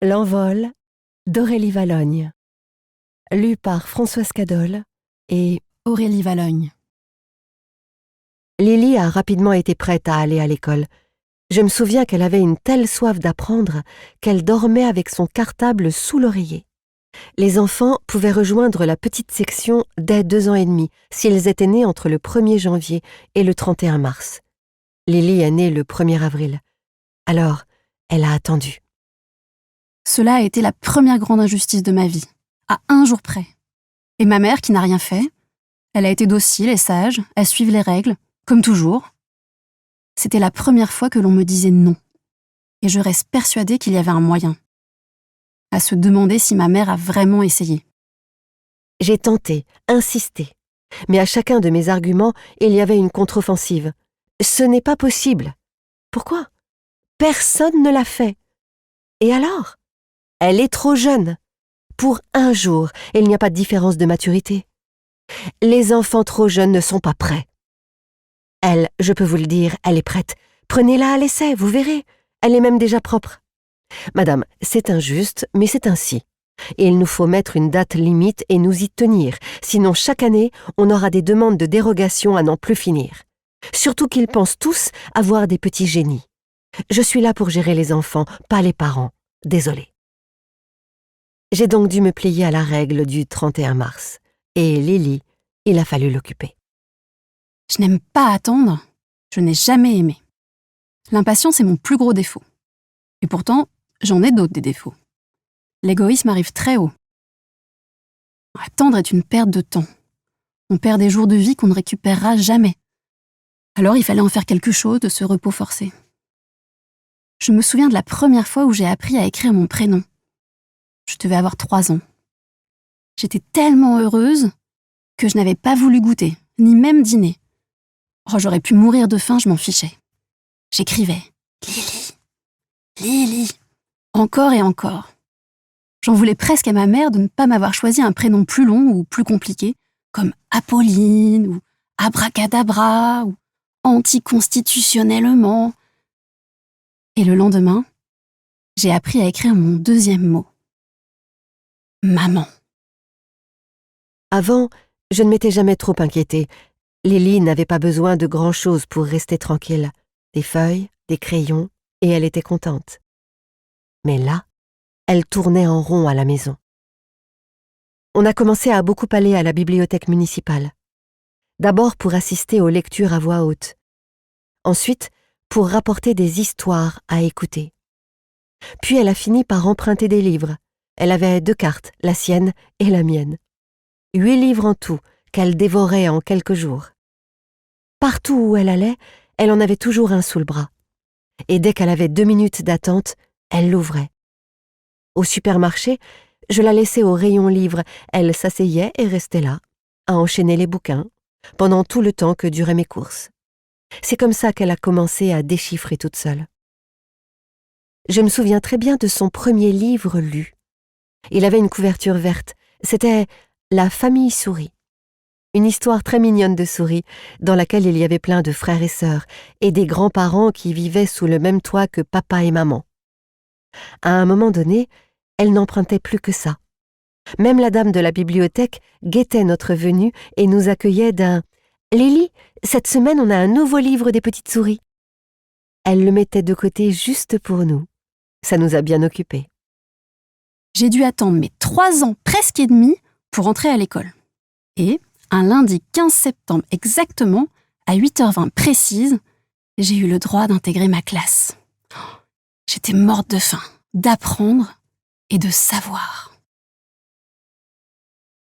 L'envol d'Aurélie Valognes. Lu par Françoise Cadol et Aurélie Valognes. Lily a rapidement été prête à aller à l'école. Je me souviens qu'elle avait une telle soif d'apprendre qu'elle dormait avec son cartable sous l'oreiller. Les enfants pouvaient rejoindre la petite section dès 2 ans et demi s'ils étaient nés entre le 1er janvier et le 31 mars. Lily est née le 1er avril. Alors, elle a attendu. Cela a été la première grande injustice de ma vie, à 1 jour près. Et ma mère, qui n'a rien fait, elle a été docile et sage, à suivre les règles, comme toujours. C'était la première fois que l'on me disait non. Et je reste persuadée qu'il y avait un moyen. À se demander si ma mère a vraiment essayé. J'ai tenté, insisté. Mais à chacun de mes arguments, il y avait une contre-offensive. Ce n'est pas possible. Pourquoi ? Personne ne l'a fait. Et alors ? Elle est trop jeune. Pour 1 jour, il n'y a pas de différence de maturité. Les enfants trop jeunes ne sont pas prêts. Elle, je peux vous le dire, elle est prête. Prenez-la à l'essai, vous verrez. Elle est même déjà propre. Madame, c'est injuste, mais c'est ainsi. Et il nous faut mettre une date limite et nous y tenir. Sinon, chaque année, on aura des demandes de dérogation à n'en plus finir. Surtout qu'ils pensent tous avoir des petits génies. Je suis là pour gérer les enfants, pas les parents. Désolée. J'ai donc dû me plier à la règle du 31 mars. Et Lily, il a fallu l'occuper. Je n'aime pas attendre, je n'ai jamais aimé. L'impatience est mon plus gros défaut. Et pourtant, j'en ai d'autres des défauts. L'égoïsme arrive très haut. Attendre est une perte de temps. On perd des jours de vie qu'on ne récupérera jamais. Alors il fallait en faire quelque chose de ce repos forcé. Je me souviens de la première fois où j'ai appris à écrire mon prénom. Je devais avoir 3 ans. J'étais tellement heureuse que je n'avais pas voulu goûter, ni même dîner. Oh, j'aurais pu mourir de faim, je m'en fichais. J'écrivais « Lily, Lily », encore et encore. J'en voulais presque à ma mère de ne pas m'avoir choisi un prénom plus long ou plus compliqué, comme Apolline, ou Abracadabra, ou Anticonstitutionnellement. Et le lendemain, j'ai appris à écrire mon 2e mot. Maman. Avant, je ne m'étais jamais trop inquiétée. Lily n'avait pas besoin de grand-chose pour rester tranquille. Des feuilles, des crayons, et elle était contente. Mais là, elle tournait en rond à la maison. On a commencé à beaucoup aller à la bibliothèque municipale. D'abord pour assister aux lectures à voix haute. Ensuite, pour rapporter des histoires à écouter. Puis elle a fini par emprunter des livres. Elle avait 2 cartes, la sienne et la mienne. 8 livres en tout, qu'elle dévorait en quelques jours. Partout où elle allait, elle en avait toujours un sous le bras. Et dès qu'elle avait 2 minutes d'attente, elle l'ouvrait. Au supermarché, je la laissais au rayon livres. Elle s'asseyait et restait là, à enchaîner les bouquins, pendant tout le temps que duraient mes courses. C'est comme ça qu'elle a commencé à déchiffrer toute seule. Je me souviens très bien de son premier livre lu. Il avait une couverture verte. C'était La famille souris. Une histoire très mignonne de souris, dans laquelle il y avait plein de frères et sœurs, et des grands-parents qui vivaient sous le même toit que papa et maman. À un moment donné, elle n'empruntait plus que ça. Même la dame de la bibliothèque guettait notre venue et nous accueillait d'un « Lily, cette semaine on a un nouveau livre des petites souris ». Elle le mettait de côté juste pour nous. Ça nous a bien occupés. J'ai dû attendre mes 3 ans presque et demi pour entrer à l'école. Et, un lundi 15 septembre exactement, à 8h20 précise, j'ai eu le droit d'intégrer ma classe. J'étais morte de faim, d'apprendre et de savoir.